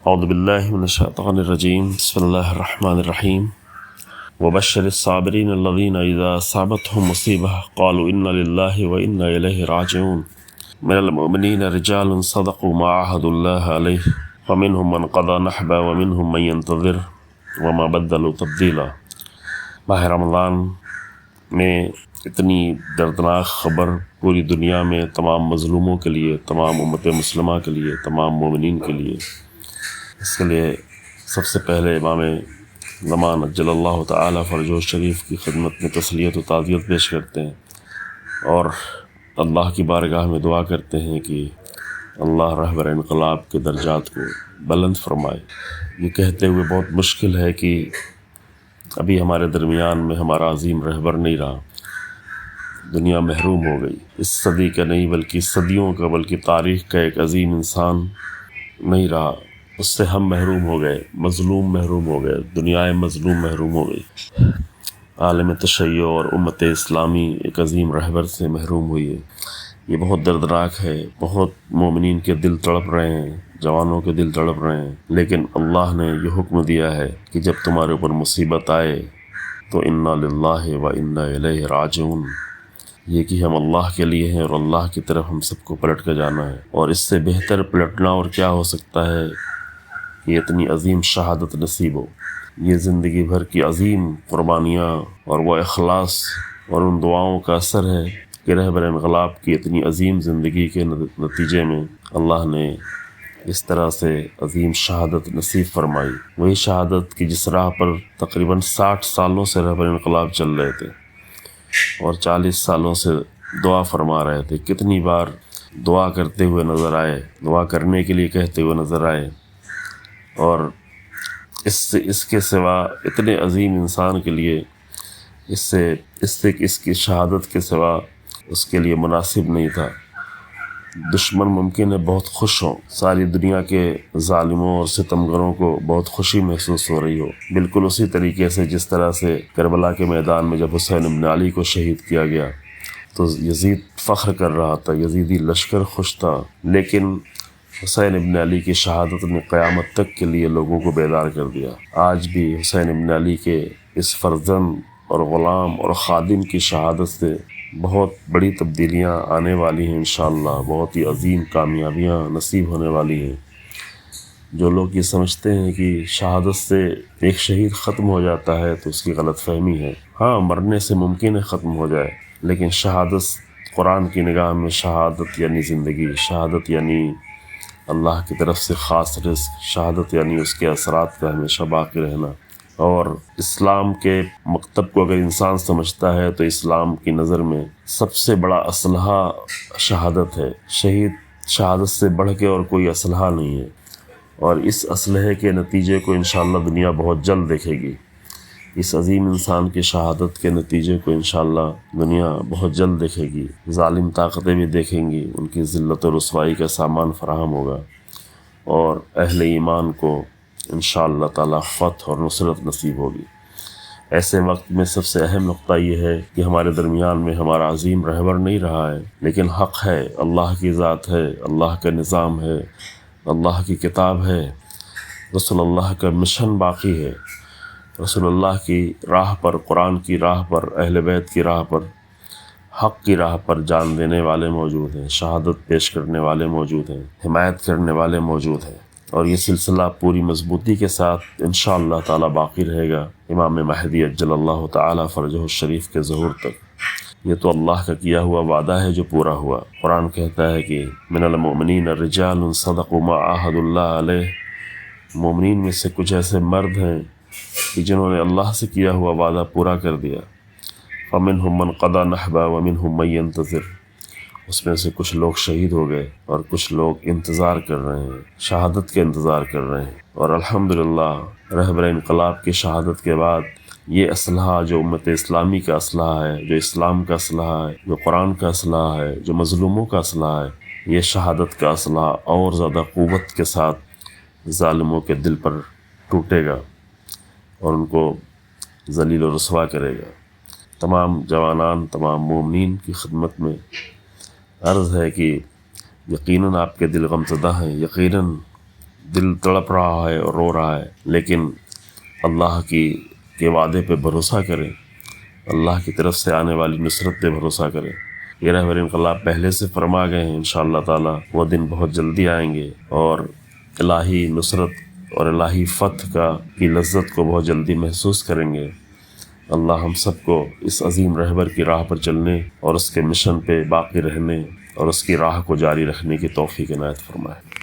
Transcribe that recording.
اعوذ باللہ من الشیطان الرجیم بسم اللہ الرحمن الرحیم وبشر الصابرین الذین اذا اصابتهم مصیبہ قالوا انا للہ وانا الیہ راجعون من المؤمنین رجال صدقوا ما عاهدوا اللہ علیہ فمنهم من قضى نحبہ ومنهم من ينتظر وما بدلوا تبدیلا۔ ماہ رمضان میں اتنی دردناک خبر پوری دنیا میں تمام مظلوموں کے لیے، تمام امت مسلمہ کے لیے، تمام مومنین کے لیے، اس کے لیے سب سے پہلے امام زمان عجل اللہ تعالی فرجہ شریف کی خدمت میں تسلیت و تعزیت پیش کرتے ہیں اور اللہ کی بارگاہ میں دعا کرتے ہیں کہ اللہ رہبر انقلاب کے درجات کو بلند فرمائے۔ یہ کہتے ہوئے بہت مشکل ہے کہ ابھی ہمارے درمیان میں ہمارا عظیم رہبر نہیں رہا، دنیا محروم ہو گئی، اس صدی کا نہیں بلکہ صدیوں کا، بلکہ تاریخ کا ایک عظیم انسان نہیں رہا، اس سے ہم محروم ہو گئے، مظلوم محروم ہو گئے، دنیا مظلوم محروم ہو گئی، عالم تشیع اور امت اسلامی ایک عظیم رہبر سے محروم ہوئی ہے۔ یہ بہت دردناک ہے، بہت مومنین کے دل تڑپ رہے ہیں، جوانوں کے دل تڑپ رہے ہیں، لیکن اللہ نے یہ حکم دیا ہے کہ جب تمہارے اوپر مصیبت آئے تو انا للہ و انا الیہ راجعون، یہ کہ ہم اللہ کے لیے ہیں اور اللہ کی طرف ہم سب کو پلٹ کے جانا ہے، اور اس سے بہتر پلٹنا اور کیا ہو سکتا ہے کہ اتنی عظیم شہادت نصیب ہو۔ یہ زندگی بھر کی عظیم قربانیاں اور وہ اخلاص اور ان دعاؤں کا اثر ہے کہ رہبر انقلاب کی اتنی عظیم زندگی کے نتیجے میں اللہ نے اس طرح سے عظیم شہادت نصیب فرمائی، وہی شہادت کی جس راہ پر تقریباً 60 سالوں سے رہبر انقلاب چل رہے تھے اور 40 سالوں سے دعا فرما رہے تھے۔ کتنی بار دعا کرتے ہوئے نظر آئے، دعا کرنے کے لیے کہتے ہوئے نظر آئے، اور اس کے سوا اتنے عظیم انسان کے لیے اس کی شہادت کے سوا اس کے لیے مناسب نہیں تھا۔ دشمن ممکن ہے بہت خوش ہوں، ساری دنیا کے ظالموں اور ستمگروں کو بہت خوشی محسوس ہو رہی ہو، بالکل اسی طریقے سے جس طرح سے کربلا کے میدان میں جب حسین ابن علی کو شہید کیا گیا تو یزید فخر کر رہا تھا، یزیدی لشکر خوش تھا، لیکن حسین ابن علی کی شہادت نے قیامت تک کے لیے لوگوں کو بیدار کر دیا۔ آج بھی حسین ابن علی کے اس فرزند اور غلام اور خادم کی شہادت سے بہت بڑی تبدیلیاں آنے والی ہیں انشاءاللہ، بہت ہی عظیم کامیابیاں نصیب ہونے والی ہیں۔ جو لوگ یہ سمجھتے ہیں کہ شہادت سے ایک شہید ختم ہو جاتا ہے تو اس کی غلط فہمی ہے۔ ہاں، مرنے سے ممکن ہے ختم ہو جائے، لیکن شہادت قرآن کی نگاہ میں شہادت یعنی زندگی، شہادت یعنی اللہ کی طرف سے خاص رزق، شہادت یعنی اس کے اثرات کا ہمیشہ باقی رہنا۔ اور اسلام کے مکتب کو اگر انسان سمجھتا ہے تو اسلام کی نظر میں سب سے بڑا اسلحہ شہادت ہے۔ شہادت سے بڑھ کے اور کوئی اسلحہ نہیں ہے، اور اس اسلحے کے نتیجے کو انشاءاللہ دنیا بہت جلد دیکھے گی۔ اس عظیم انسان کی شہادت کے نتیجے کو انشاءاللہ دنیا بہت جلد دیکھے گی، ظالم طاقتیں بھی دیکھیں گی، ان کی ذلت و رسوائی کا سامان فراہم ہوگا، اور اہل ایمان کو انشاءاللہ تعالی فتح اور نصرت نصیب ہوگی۔ ایسے وقت میں سب سے اہم نقطہ یہ ہے کہ ہمارے درمیان میں ہمارا عظیم رہبر نہیں رہا ہے، لیکن حق ہے، اللہ کی ذات ہے، اللہ کا نظام ہے، اللہ کی کتاب ہے، رسول اللہ کا مشن باقی ہے، رسول اللہ کی راہ پر، قرآن کی راہ پر، اہل بیت کی راہ پر، حق کی راہ پر جان دینے والے موجود ہیں، شہادت پیش کرنے والے موجود ہیں، حمایت کرنے والے موجود ہیں، اور یہ سلسلہ پوری مضبوطی کے ساتھ انشاءاللہ تعالی باقی رہے گا امام مہدی عجل اللہ تعالی فرجہ الشریف کے ظہور تک۔ یہ تو اللہ کا کیا ہوا وعدہ ہے جو پورا ہوا۔ قرآن کہتا ہے کہ من المؤمنین رجال صدقوا ما عاهدوا اللہ علیہ، مومنین میں سے کچھ ایسے مرد ہیں کہ جنہوں نے اللہ سے کیا ہوا وعدہ پورا کر دیا۔ فمنهم من قضى نحبہ ومنهم من ينتظر، اس میں سے کچھ لوگ شہید ہو گئے اور کچھ لوگ انتظار کر رہے ہیں، شہادت کے انتظار کر رہے ہیں، اور الحمدللہ رہبر انقلاب کی شہادت کے بعد یہ اسلحہ جو امت اسلامی کا اسلحہ ہے، جو اسلام کا اسلحہ ہے، جو قرآن کا اسلحہ ہے، جو مظلوموں کا اسلحہ ہے، یہ شہادت کا اسلحہ اور زیادہ قوت کے ساتھ ظالموں کے دل پر ٹوٹے گا اور ان کو ذلیل و رسوا کرے گا۔ تمام جوانان، تمام مومنین کی خدمت میں عرض ہے کہ یقیناً آپ کے دل غمزدہ ہیں، یقیناً دل تڑپ رہا ہے اور رو رہا ہے، لیکن اللہ کے وعدے پہ بھروسہ کریں، اللہ کی طرف سے آنے والی نصرت پہ بھروسہ کریں۔ یہ رہبر انقلاب پہلے سے فرما گئے ہیں، انشاءاللہ تعالی وہ دن بہت جلدی آئیں گے اور الہی نصرت اور الہی فتح کی لذت کو بہت جلدی محسوس کریں گے۔ اللہ ہم سب کو اس عظیم رہبر کی راہ پر چلنے اور اس کے مشن پہ باقی رہنے اور اس کی راہ کو جاری رکھنے کی توفیق عنایت فرمائے۔